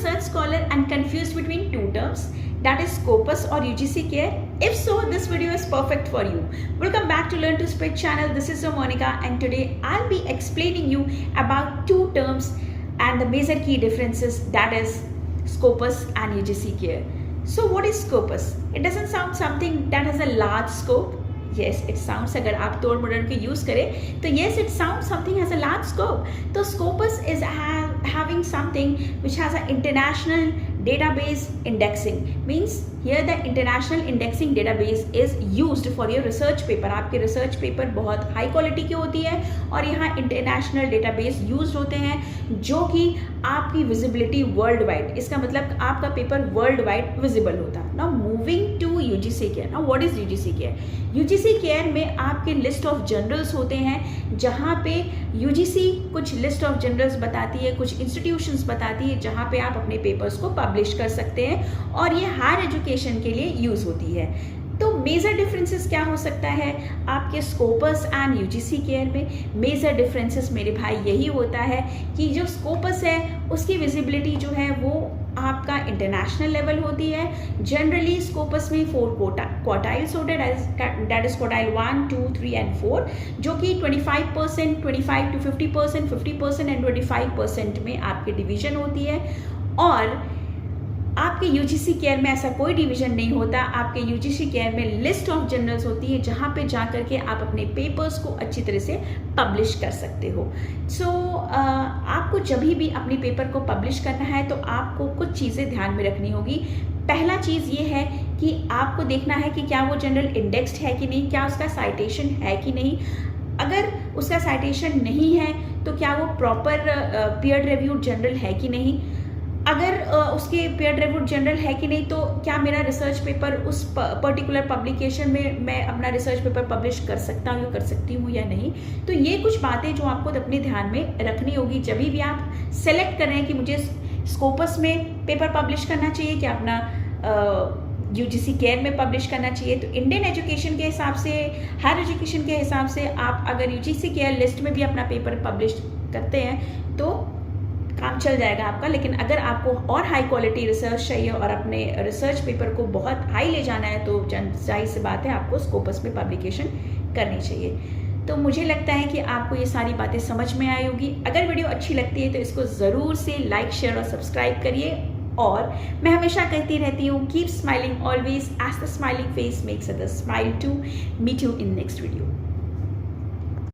research scholar and confused between two terms, that is Scopus or UGC Care? If so, this video is perfect for you. Welcome back to Learn to Speak channel. This is Monica and today I'll be explaining you about two terms and the major key differences, that is Scopus and UGC Care. So what is Scopus? It doesn't sound something that has a large scope. Yes, it sounds, अगर आप तोड़ मरोड़ के use करें तो yes, it sounds something has a large scope. तो Scopus is having something which has an international database indexing. Means here the international indexing database is used for your research paper. आपके research paper बहुत high quality की होती है और यहाँ international database used होते हैं जो कि आपकी visibility worldwide, इसका मतलब आपका paper worldwide visible होता है. Now moving to UGC Care. Now what is UGC Care? UGC Care में आपके list of journals होते हैं जहाँ पे UGC कुछ list of journals बताती है, कुछ institutions बताती है जहाँ पे आप अपने papers को publish कर सकते हैं और ये higher education के लिए यूज़ होती है. तो मेजर डिफरेंसेस क्या हो सकता है आपके स्कोपस एंड यूजीसी केयर में? मेजर डिफरेंसेस मेरे भाई यही होता है कि जो स्कोपस है उसकी विजिबिलिटी जो है वो आपका इंटरनेशनल लेवल होती है. जनरली स्कोपस में 4 क्वार्टाइल्स होते हैं, दैट इज क्वार्टाइल 1, 2, 3 एंड 4, जो कि 25%, 25 to 50%, 50% एंड 25% में आपकी डिवीजन होती है. और आपके यूजीसी केयर में ऐसा कोई डिवीजन नहीं होता. आपके यूजीसी केयर में लिस्ट ऑफ जर्नल्स होती है जहाँ पे जा कर के आप अपने पेपर्स को अच्छी तरह से पब्लिश कर सकते हो. सो आपको जब भी अपने पेपर को पब्लिश करना है तो आपको कुछ चीज़ें ध्यान में रखनी होगी. पहला चीज़ ये है कि आपको देखना है कि क्या वो जर्नल इंडेक्स्ड है कि नहीं, क्या उसका साइटेशन है कि नहीं. अगर उसका साइटेशन नहीं है तो क्या वो प्रॉपर पीयर रिव्यूड जर्नल है कि नहीं. अगर उसके पीयर रिव्यूड जर्नल है कि नहीं तो क्या मेरा रिसर्च पेपर उस पर्टिकुलर पब्लिकेशन में मैं अपना रिसर्च पेपर पब्लिश कर सकती हूँ या नहीं. तो ये कुछ बातें जो आपको अपने ध्यान में रखनी होगी जब भी आप सेलेक्ट कर रहे हैं कि मुझे स्कोपस में पेपर पब्लिश करना चाहिए कि अपना यूजीसी केयर में पब्लिश करना चाहिए. तो इंडियन एजुकेशन के हिसाब से, हायर एजुकेशन के हिसाब से आप अगर यूजीसी केयर लिस्ट में भी अपना पेपर पब्लिश करते हैं तो काम चल जाएगा आपका. लेकिन अगर आपको और हाई क्वालिटी रिसर्च चाहिए और अपने रिसर्च पेपर को बहुत हाई ले जाना है तो जाहिर सी बात है आपको स्कोपस में पब्लिकेशन करनी चाहिए. तो मुझे लगता है कि आपको ये सारी बातें समझ में आई होगी. अगर वीडियो अच्छी लगती है तो इसको ज़रूर से लाइक, शेयर और सब्सक्राइब करिए. और मैं हमेशा कहती रहती हूँ, keep smiling always, as the smiling face makes others smile too. Meet you in next video.